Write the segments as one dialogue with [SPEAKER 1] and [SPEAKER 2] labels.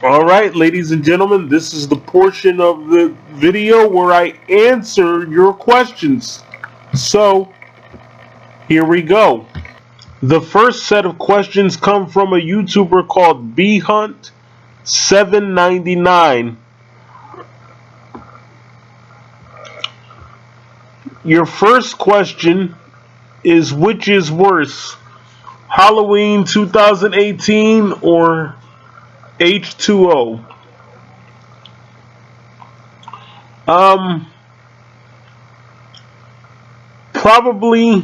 [SPEAKER 1] Alright, ladies and gentlemen, this is the portion of the video where I answer your questions. So, here we go. The first set of questions come from a YouTuber called bhunt799. Your first question is, which is worse, Halloween 2018 or H2O? Probably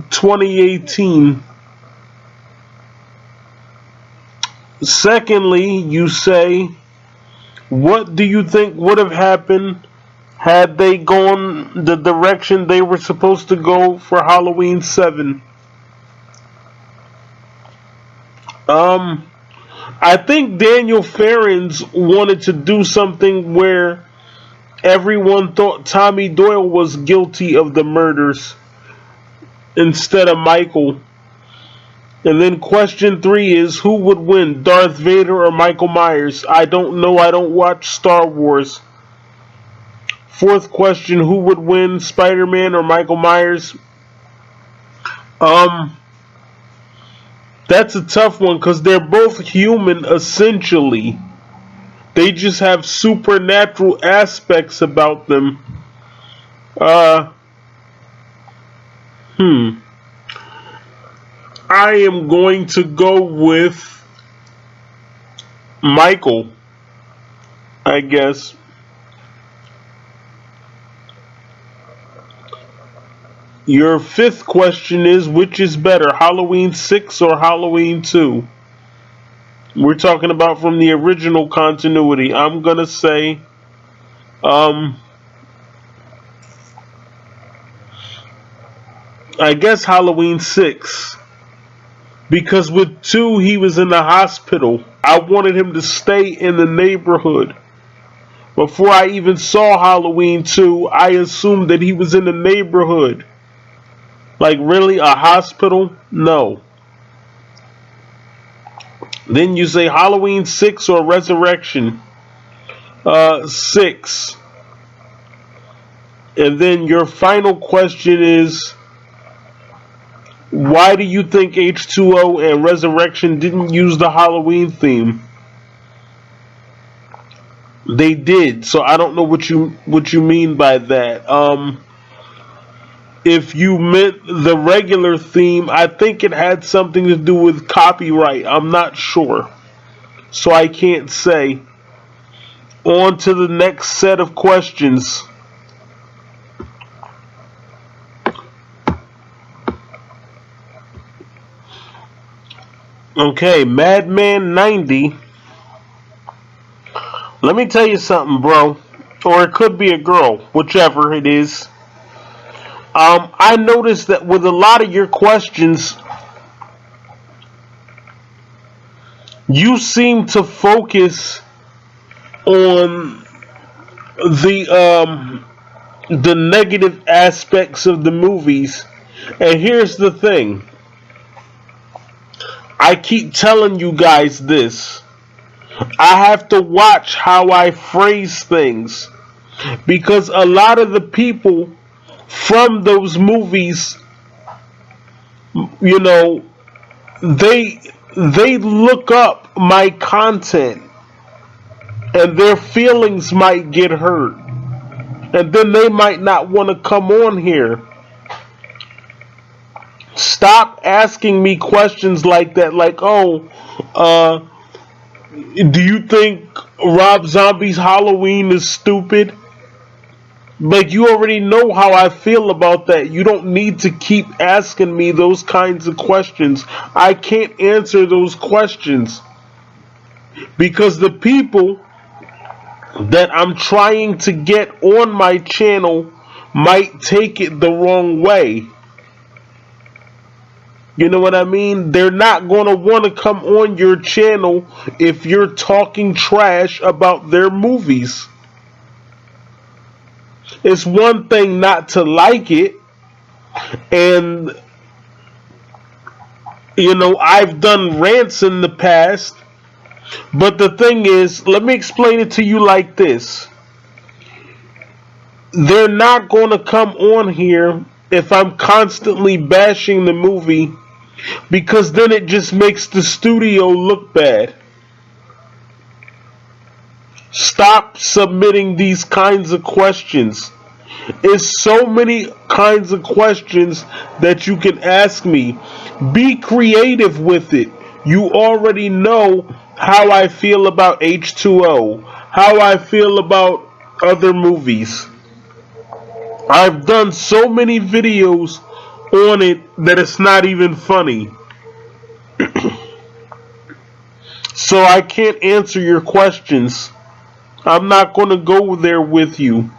[SPEAKER 1] 2018. Secondly, you say, what do you think would have happened had they gone the direction they were supposed to go for Halloween 7? I think Daniel Farrens wanted to do something where everyone thought Tommy Doyle was guilty of the murders instead of Michael. And then question 3 is, who would win, Darth Vader or Michael Myers? I don't know. I don't watch Star Wars. Fourth question, who would win, Spider-Man or Michael Myers? That's a tough one because they're both human essentially. They just have supernatural aspects about them. I am going to go with Michael, I guess. Your fifth question is, which is better, Halloween 6 or Halloween 2? We're talking about from the original continuity. I'm going to say I guess Halloween 6. Because with 2, he was in the hospital. I wanted him to stay in the neighborhood. Before I even saw Halloween 2, I assumed that he was in the neighborhood. Like, really? A hospital? No. Then you say Halloween 6 or Resurrection? 6. And then your final question is, why do you think H2O and Resurrection didn't use the Halloween theme? They did, so I don't know what you mean by that. If you meant the regular theme, I think it had something to do with copyright. I'm not sure, so I can't say. On to the next set of questions. Okay, Madman90. Let me tell you something, bro. Or it could be a girl, whichever it is. I noticed that with a lot of your questions, you seem to focus on the negative aspects of the movies. And here's the thing. I keep telling you guys this. I have to watch how I phrase things, because a lot of the people from those movies, you know, they look up my content and their feelings might get hurt, and then they might not want to come on here. Stop asking me questions like that, like, oh, do you think Rob Zombie's Halloween is stupid? Like, you already know how I feel about that. You don't need to keep asking me those kinds of questions. I can't answer those questions because the people that I'm trying to get on my channel might take it the wrong way. You know what I mean? They're not going to want to come on your channel if you're talking trash about their movies. It's one thing not to like it, and you know, I've done rants in the past But the thing is, let me explain it to you like this. They're not going to come on here if I'm constantly bashing the movie, because then it just makes the studio look bad. Stop submitting these kinds of questions. It's so many kinds of questions that you can ask me. Be creative with it. You already know how I feel about H2O, how I feel about other movies. I've done so many videos on it that it's not even funny. So I can't answer your questions. I'm not going to go there with you,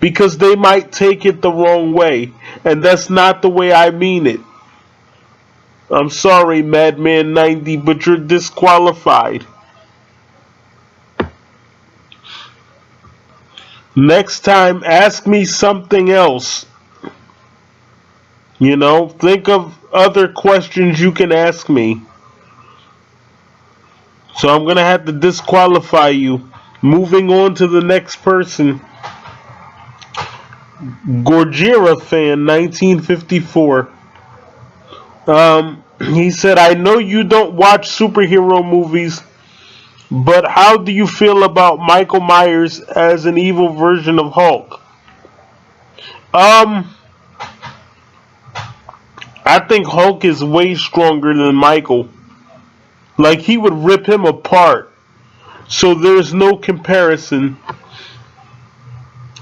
[SPEAKER 1] because they might take it the wrong way, and that's not the way I mean it. I'm sorry, Madman90, but you're disqualified. Next time, ask me something else. You know, think of other questions you can ask me. So I'm going to have to disqualify you. Moving on to the next person. Gorgira fan 1954. He said, I know you don't watch superhero movies, but how do you feel about Michael Myers as an evil version of Hulk? I think Hulk is way stronger than Michael. Like, he would rip him apart. So there's no comparison.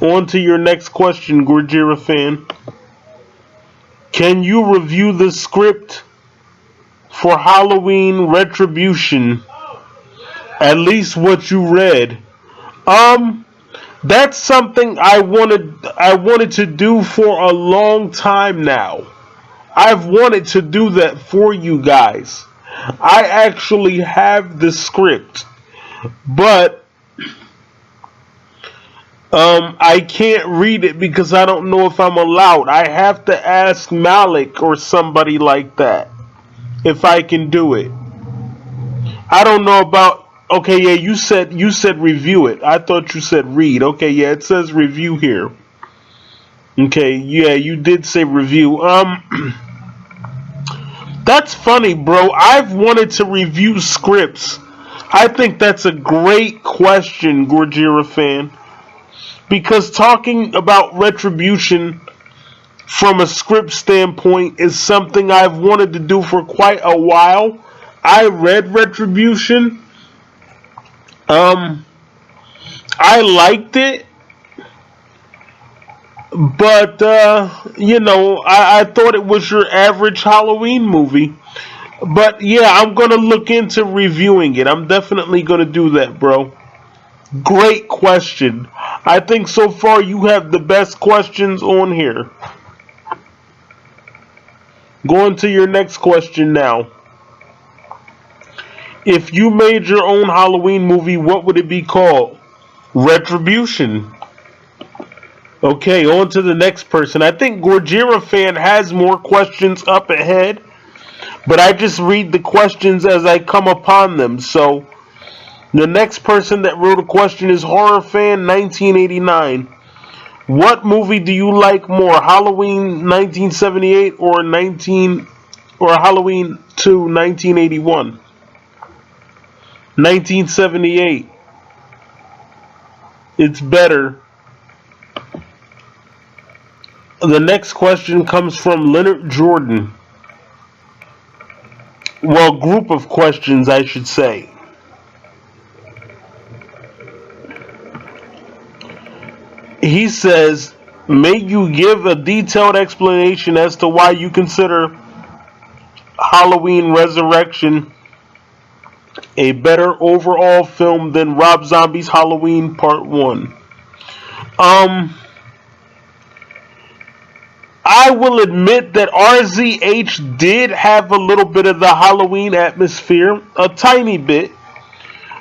[SPEAKER 1] On to your next question, Gorgira fan. Can you review the script for Halloween Retribution? At least what you read. That's something I wanted to do for a long time now. I've wanted to do that for you guys. I actually have the script, but I can't read it because I don't know if I'm allowed. I have to ask Malik or somebody like that if I can do it. I don't know about. Okay, yeah, you said review it. I thought you said read. Okay, yeah, it says review here. Okay, yeah, you did say review. That's funny, bro. I've wanted to review scripts. I think that's a great question, Gorgira fan. Because talking about Retribution from a script standpoint is something I've wanted to do for quite a while. I read Retribution. I liked it. But, I thought it was your average Halloween movie. But, yeah, I'm going to look into reviewing it. I'm definitely going to do that, bro. Great question. I think so far you have the best questions on here. Going to your next question now. If you made your own Halloween movie, what would it be called? Retribution. Okay, on to the next person. I think Gorgira fan has more questions up ahead, but I just read the questions as I come upon them. So, the next person that wrote a question is Horror Fan 1989. What movie do you like more, Halloween 1978 or Halloween 2 1981? 1978. It's better. The next question comes from Leonard Jordan. Well, group of questions, I should say. He says, may you give a detailed explanation as to why you consider Halloween Resurrection a better overall film than Rob Zombie's Halloween Part 1. I will admit that RZH did have a little bit of the Halloween atmosphere, a tiny bit,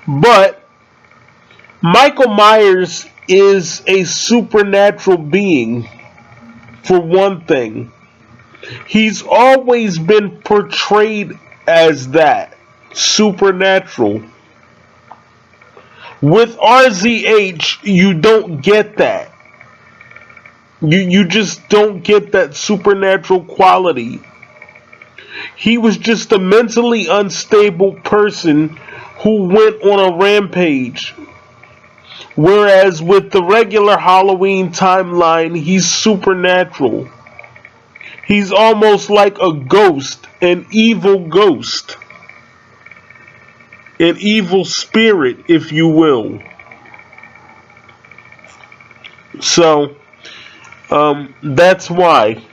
[SPEAKER 1] but Michael Myers is a supernatural being, for one thing. He's always been portrayed as that, supernatural. With RZH, you don't get that. You just don't get that supernatural quality. He was just a mentally unstable person who went on a rampage. Whereas with the regular Halloween timeline, he's supernatural. He's almost like a ghost, an evil ghost. An evil spirit, if you will. So, that's why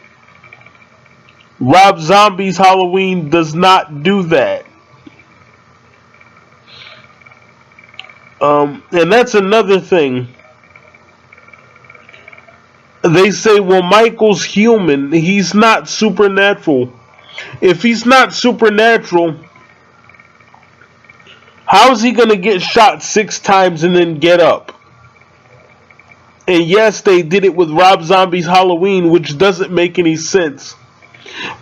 [SPEAKER 1] Rob Zombie's Halloween does not do that. And that's another thing. They say, well, Michael's human. He's not supernatural. If he's not supernatural, how's he going to get shot 6 times and then get up? And yes, they did it with Rob Zombie's Halloween, which doesn't make any sense.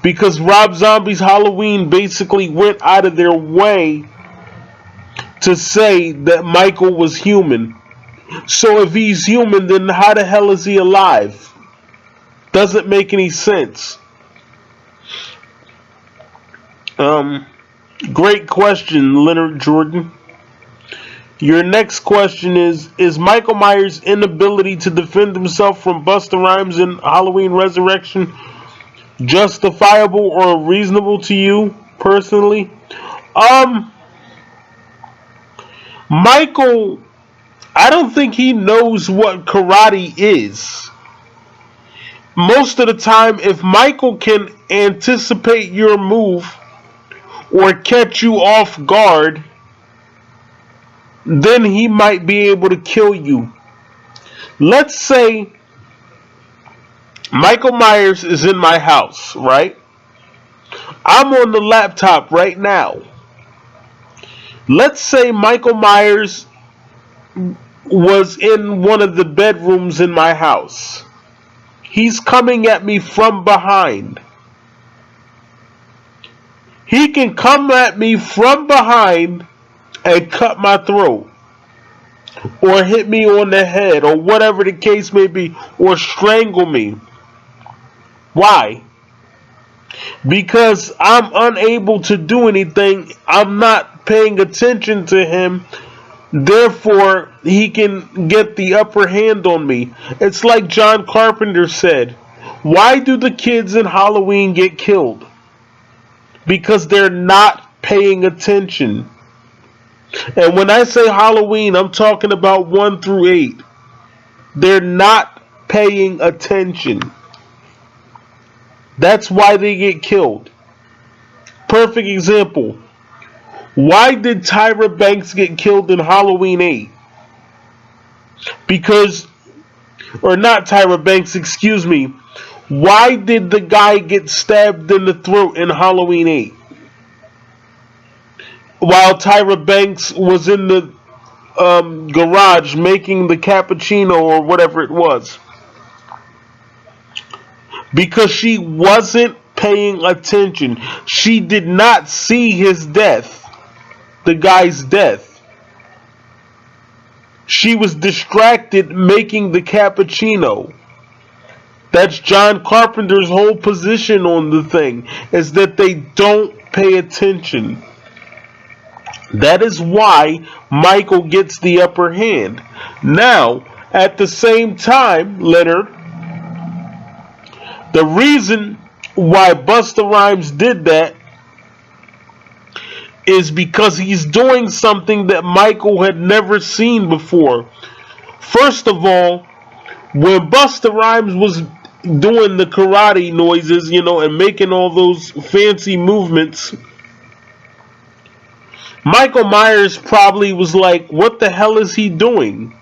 [SPEAKER 1] Because Rob Zombie's Halloween basically went out of their way to say that Michael was human. So if he's human, then how the hell is he alive? Doesn't make any sense. Great question, Leonard Jordan. Your next question is Michael Myers' inability to defend himself from Busta Rhymes in Halloween Resurrection justifiable or reasonable to you personally? Michael, I don't think he knows what karate is. Most of the time, if Michael can anticipate your move or catch you off guard, then he might be able to kill you. Let's say Michael Myers is in my house, right? I'm on the laptop right now. Let's say Michael Myers was in one of the bedrooms in my house. He's coming at me from behind. He can come at me from behind and cut my throat, or hit me on the head, or whatever the case may be, or strangle me. Why? Because I'm unable to do anything. I'm not paying attention to him. Therefore, he can get the upper hand on me. It's like John Carpenter said. Why do the kids in Halloween get killed? Because they're not paying attention. And when I say Halloween, I'm talking about 1 through 8. They're not paying attention. That's why they get killed. Perfect example. Why did Tyra Banks get killed in Halloween 8? Because, or not Tyra Banks, excuse me. Why did the guy get stabbed in the throat in Halloween 8? While Tyra Banks was in the garage making the cappuccino or whatever it was. Because she wasn't paying attention. She did not see his death. The guy's death. She was distracted making the cappuccino. That's John Carpenter's whole position on the thing, is that they don't pay attention. That is why Michael gets the upper hand. Now, at the same time, Leonard, the reason why Busta Rhymes did that is because he's doing something that Michael had never seen before. First of all, when Busta Rhymes was doing the karate noises, and making all those fancy movements, Michael Myers probably was like, what the hell is he doing?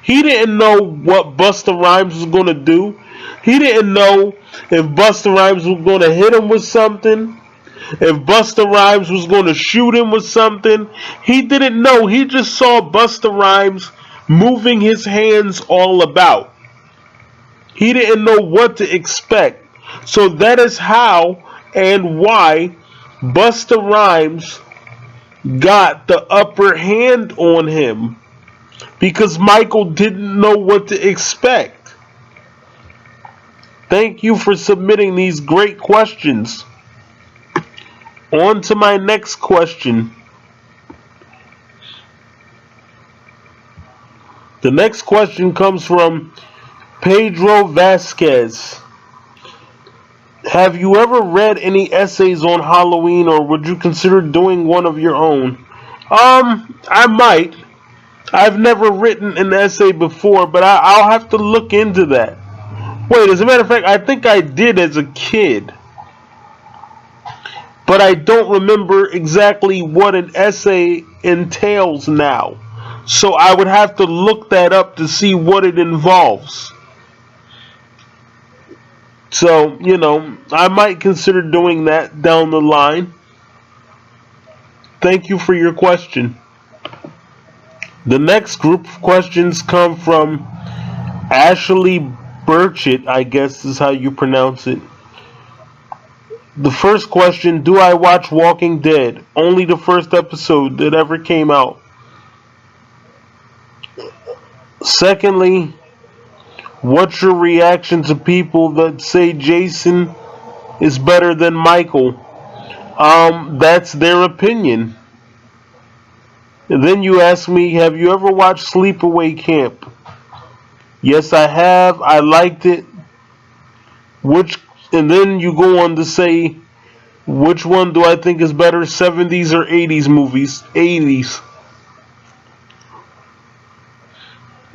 [SPEAKER 1] He didn't know what Busta Rhymes was going to do. He didn't know if Busta Rhymes was going to hit him with something. If Busta Rhymes was going to shoot him with something. He didn't know. He just saw Busta Rhymes moving his hands all about. He didn't know what to expect. So that is how and why Busta Rhymes got the upper hand on him. because Michael didn't know what to expect. Thank you for submitting these great questions. On to my next question. The next question comes from Pedro Vasquez. Have you ever read any essays on Halloween, or would you consider doing one of your own? I might. I've never written an essay before, but I'll have to look into that. Wait, as a matter of fact, I think I did as a kid. But I don't remember exactly what an essay entails now. So I would have to look that up to see what it involves. So, I might consider doing that down the line. Thank you for your question. The next group of questions come from Ashley Burchett, I guess is how you pronounce it. The first question, do I watch Walking Dead? Only the first episode that ever came out. Secondly, what's your reaction to people that say Jason is better than Michael? That's their opinion. And then you ask me, have you ever watched Sleepaway Camp? Yes, I have. I liked it. And then you go on to say, which one do I think is better, 70s or 80s movies? 80s.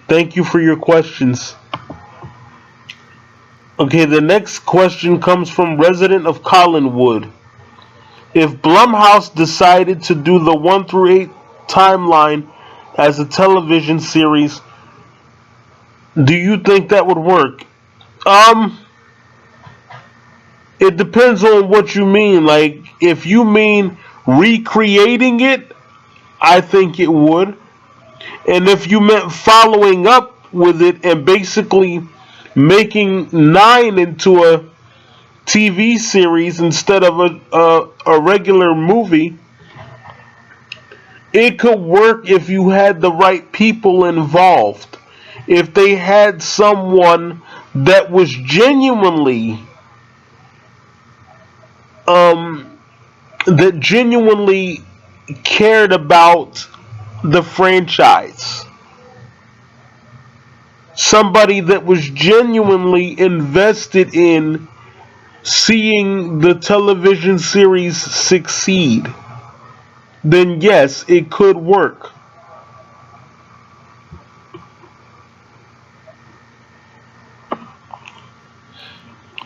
[SPEAKER 1] Thank you for your questions. Okay, the next question comes from Resident of Collinwood. If Blumhouse decided to do the 1 through 8 timeline as a television series, do you think that would work? It depends on what you mean. Like, if you mean recreating it, I think it would. And if you meant following up with it and basically making 9 into a TV series instead of a regular movie, it could work if you had the right people involved. If they had someone that was genuinely cared about the franchise. Somebody that was genuinely invested in seeing the television series succeed, then yes, it could work.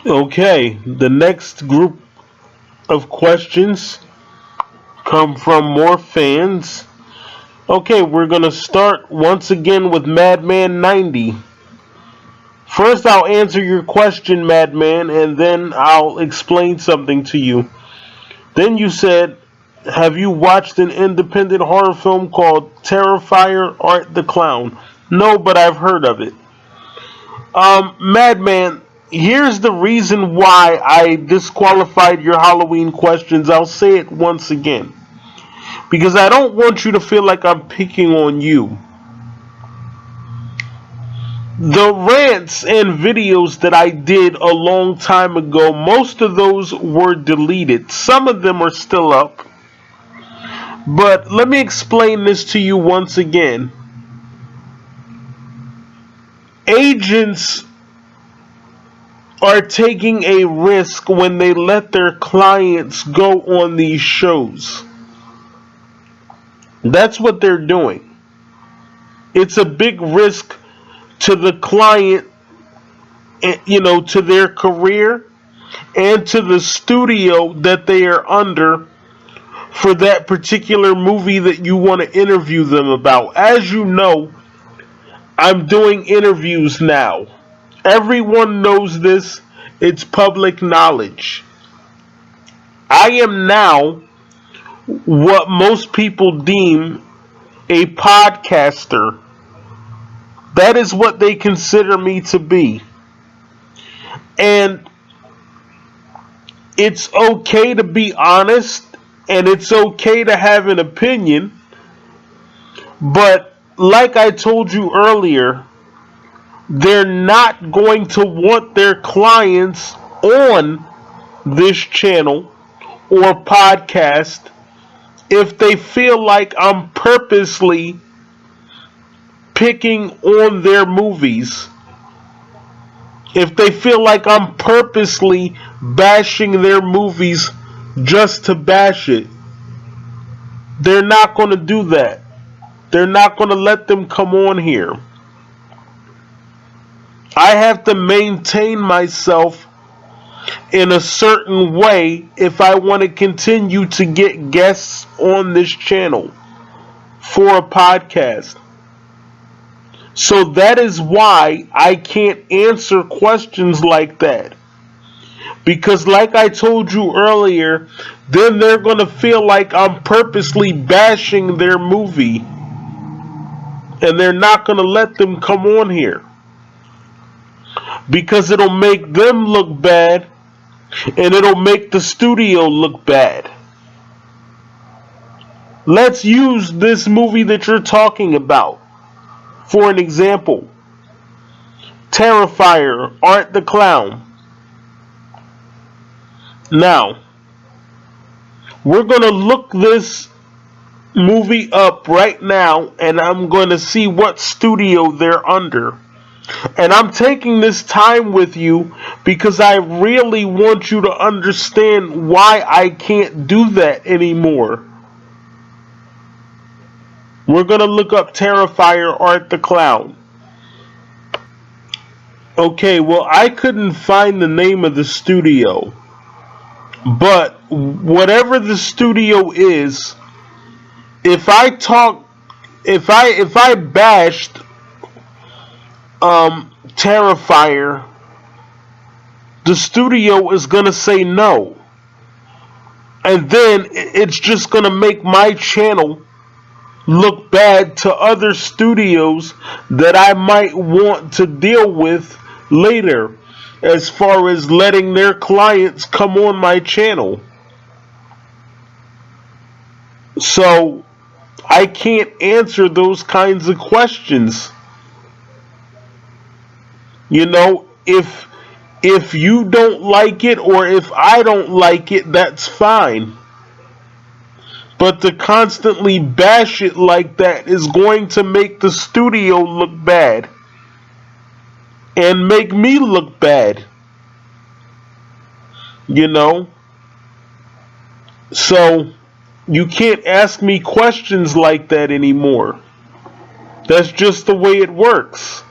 [SPEAKER 1] Okay, the next group of questions come from more fans. Okay, we're going to start once again with Madman 90. First, I'll answer your question, Madman, and then I'll explain something to you. Then you said, have you watched an independent horror film called Terrifier Art the Clown? No, but I've heard of it. Madman, here's the reason why I disqualified your Halloween questions. I'll say it once again, because I don't want you to feel like I'm picking on you. The rants and videos that I did a long time ago, most of those were deleted. Some of them are still up. But let me explain this to you once again. Agents are taking a risk when they let their clients go on these shows. That's what they're doing. It's a big risk to the client, to their career and to the studio that they are under for that particular movie that you want to interview them about. As you know, I'm doing interviews now. Everyone knows this. It's public knowledge. I am now what most people deem a podcaster. That is what they consider me to be. And it's okay to be honest, and it's okay to have an opinion, but like I told you earlier, they're not going to want their clients on this channel or podcast if they feel like I'm purposely picking on their movies. If they feel like I'm purposely bashing their movies just to bash it. They're not going to do that. They're not going to let them come on here. I have to maintain myself in a certain way if I want to continue to get guests on this channel for a podcast. So that is why I can't answer questions like that. Because like I told you earlier, then they're going to feel like I'm purposely bashing their movie. And they're not going to let them come on here. Because it'll make them look bad. And it'll make the studio look bad. Let's use this movie that you're talking about for an example. Terrifier, Art the Clown. Now, we're going to look this movie up right now, and I'm going to see what studio they're under. And I'm taking this time with you because I really want you to understand why I can't do that anymore. We're going to look up Terrifier, Art the Clown. Okay, well, I couldn't find the name of the studio. But whatever the studio is, if I bashed Terrifier, the studio is gonna say no, and then it's just gonna make my channel look bad to other studios that I might want to deal with later, as far as letting their clients come on my channel. So I can't answer those kinds of questions. You know, if you don't like it or if I don't like it, that's fine. But to constantly bash it like that is going to make the studio look bad. And make me look bad. You know? So, you can't ask me questions like that anymore. That's just the way it works.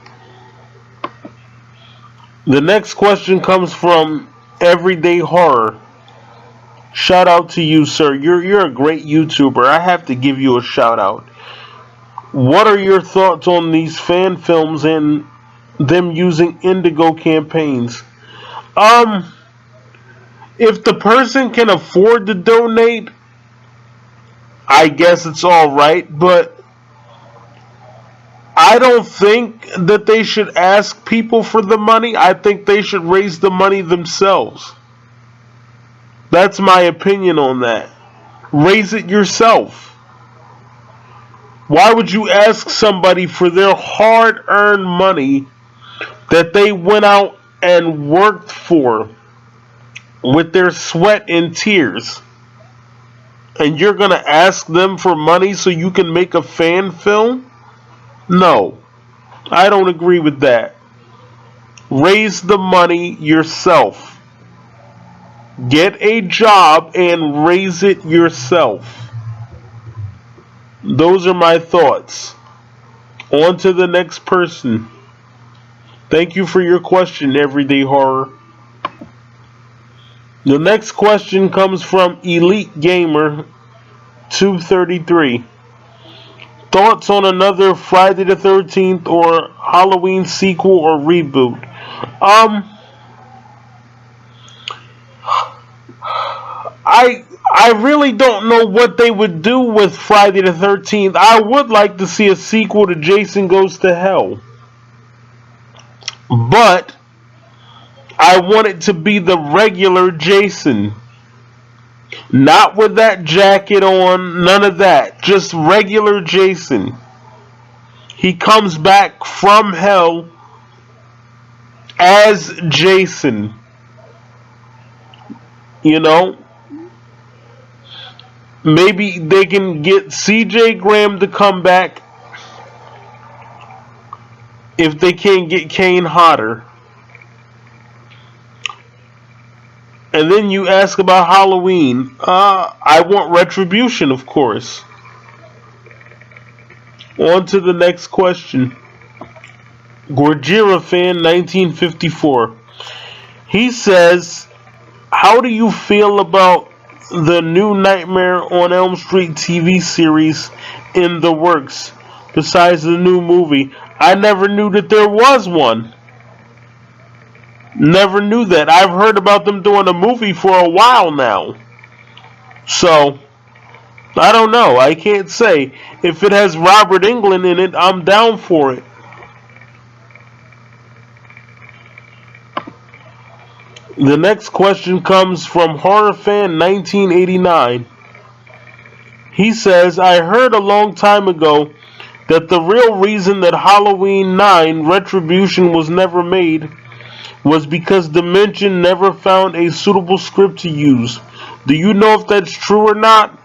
[SPEAKER 1] The next question comes from Everyday Horror. Shout out to you, sir. You're a great YouTuber. I have to give you a shout out. What are your thoughts on these fan films and them using Indigo campaigns? If the person can afford to donate, I guess it's alright, but I don't think that they should ask people for the money. I think they should raise the money themselves. That's my opinion on that. Raise it yourself. Why would you ask somebody for their hard-earned money that they went out and worked for with their sweat and tears, and you're going to ask them for money so you can make a fan film? No, I don't agree with that. Raise the money yourself. Get a job and raise it yourself. Those are my thoughts. On to the next person. Thank you for your question, Everyday Horror. The next question comes from Elite Gamer 233. Thoughts on another Friday the 13th or Halloween sequel or reboot? I really don't know what they would do with Friday the 13th. I would like to see a sequel to Jason Goes to Hell. But I want it to be the regular Jason. Not with that jacket on, none of that. Just regular Jason. He comes back from hell as Jason. You know, maybe they can get CJ Graham to come back if they can't get Kane Hodder. And then you ask about Halloween. I want Retribution, of course. On to the next question. Gorgira fan 1954. He says, how do you feel about the new Nightmare on Elm Street TV series in the works, besides the new movie? I never knew that there was one. Never knew that. I've heard about them doing a movie for a while now. So, I don't know. I can't say. If it has Robert Englund in it, I'm down for it. The next question comes from HorrorFan 1989. He says, I heard a long time ago that the real reason that Halloween 9 Retribution was never made was because Dimension never found a suitable script to use. Do you know if that's true or not?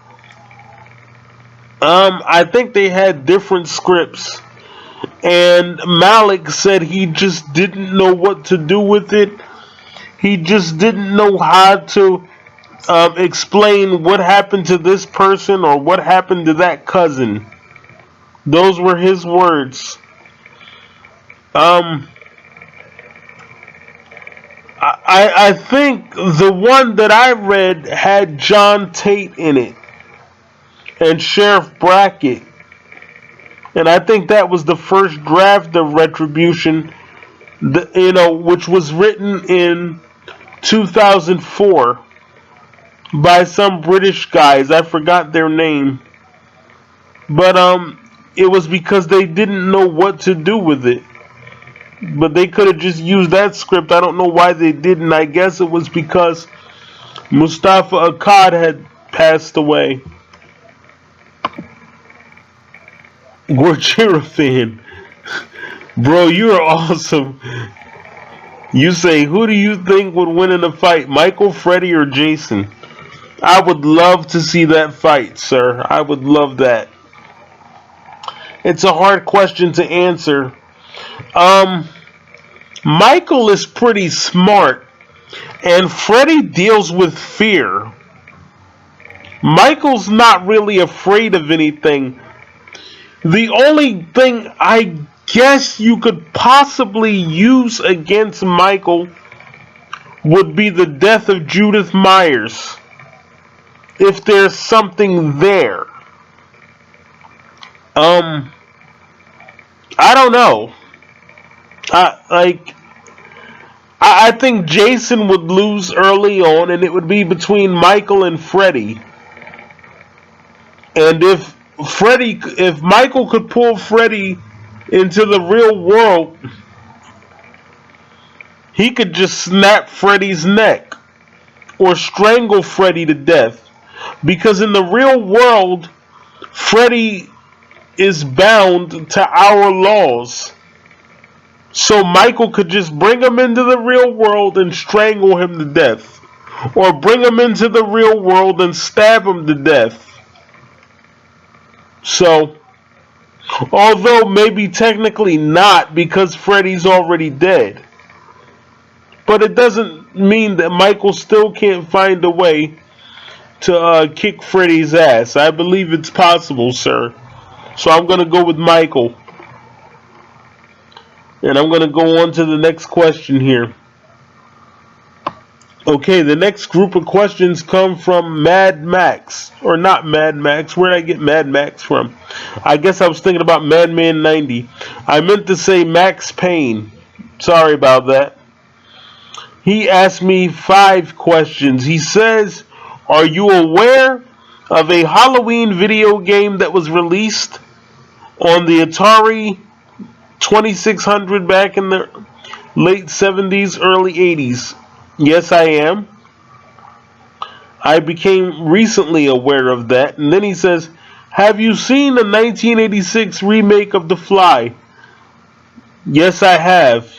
[SPEAKER 1] I think they had different scripts, and Malik said he just didn't know what to do with it. He just didn't know how to explain what happened to this person or what happened to that cousin. Those were his words. I think the one that I read had John Tate in it and Sheriff Brackett. And I think that was the first draft of Retribution, which was written in 2004 by some British guys. I forgot their name. But it was because they didn't know what to do with it. But they could have just used that script. I don't know why they didn't. I guess it was because Mustafa Akkad had passed away. Gorgira fan. Bro, you're awesome. You say, who do you think would win in a fight? Michael, Freddie, or Jason? I would love to see that fight, sir. I would love that. It's a hard question to answer. Michael is pretty smart, and Freddie deals with fear. Michael's not really afraid of anything. The only thing I guess you could possibly use against Michael would be the death of Judith Myers, if there's something there. I don't know. I think Jason would lose early on, and it would be between Michael and Freddie. And if Michael could pull Freddie into the real world, he could just snap Freddie's neck or strangle Freddie to death. Because in the real world, Freddie is bound to our laws. So Michael could just bring him into the real world and strangle him to death. Or bring him into the real world and stab him to death. So, although maybe technically not, because Freddy's already dead. But it doesn't mean that Michael still can't find a way to kick Freddy's ass. I believe it's possible, sir. So I'm going to go with Michael. And I'm going to go on to the next question here. Okay, the next group of questions come from Mad Max. Or not Mad Max. Where did I get Mad Max from? I guess I was thinking about Madman 90. I meant to say Max Payne. Sorry about that. He asked me 5 questions. He says, are you aware of a Halloween video game that was released on the Atari 2600 back in the late 70s, early 80s? Yes, I am. I became recently aware of that. And then he says, Have you seen the 1986 remake of The Fly? Yes, I have.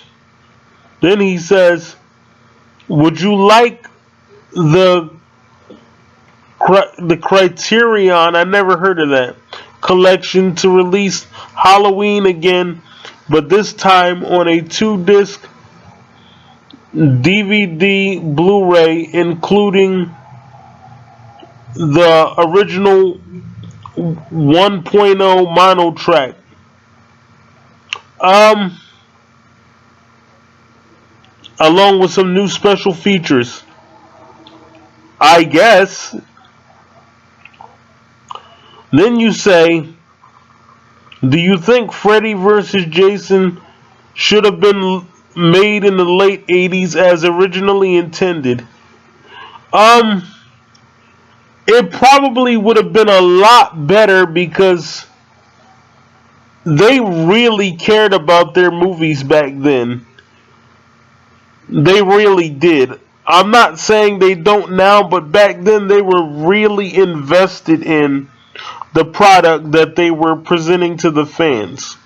[SPEAKER 1] Then he says, would you like the Criterion, I never heard of that, collection to release Halloween again, but this time on a 2-disc DVD Blu-ray, including the original 1.0 mono track. Along with some new special features. I guess. Then you say, do you think Freddy versus Jason should have been made in the late 80s as originally intended? It probably would have been a lot better because they really cared about their movies back then. They really did. I'm not saying they don't now, but back then they were really invested in the product that they were presenting to the fans.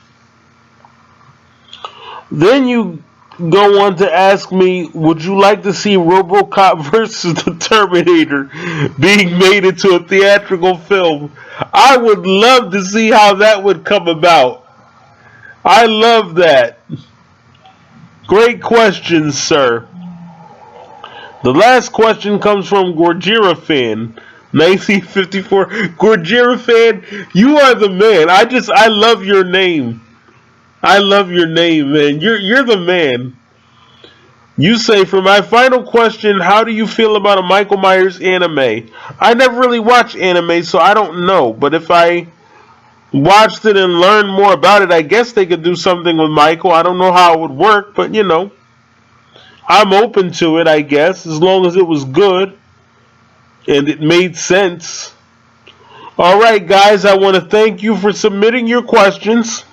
[SPEAKER 1] Then you go on to ask me, would you like to see Robocop versus the Terminator being made into a theatrical film? I would love to see how that would come about. I love that. Great question, sir. The last question comes from Gorgira Fan, 1954. Gorgira Fan, you are the man. I love your name. I love your name, man. You're the man. You say, for my final question, how do you feel about a Michael Myers anime? I never really watched anime, so I don't know. But if I watched it and learned more about it, I guess they could do something with Michael. I don't know how it would work, but you know, I'm open to it, I guess, as long as it was good and it made sense. Alright guys, I want to thank you for submitting your questions.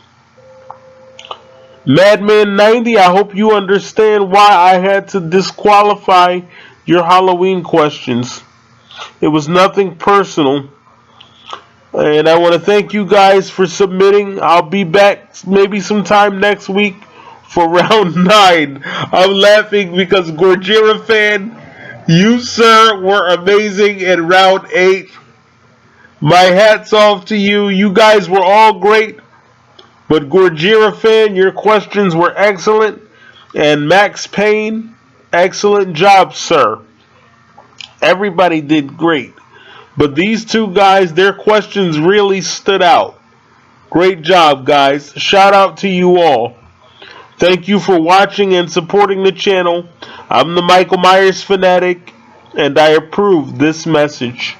[SPEAKER 1] Madman90, I hope you understand why I had to disqualify your Halloween questions. It was nothing personal. And I want to thank you guys for submitting. I'll be back maybe sometime next week for round 9. I'm laughing because Gorgira Fan, you sir were amazing in round 8. My hat's off to you. You guys were all great. But Gorgira Fan, your questions were excellent. And Max Payne, excellent job, sir. Everybody did great. But these two guys, their questions really stood out. Great job, guys. Shout out to you all. Thank you for watching and supporting the channel. I'm the Michael Myers fanatic, and I approve this message.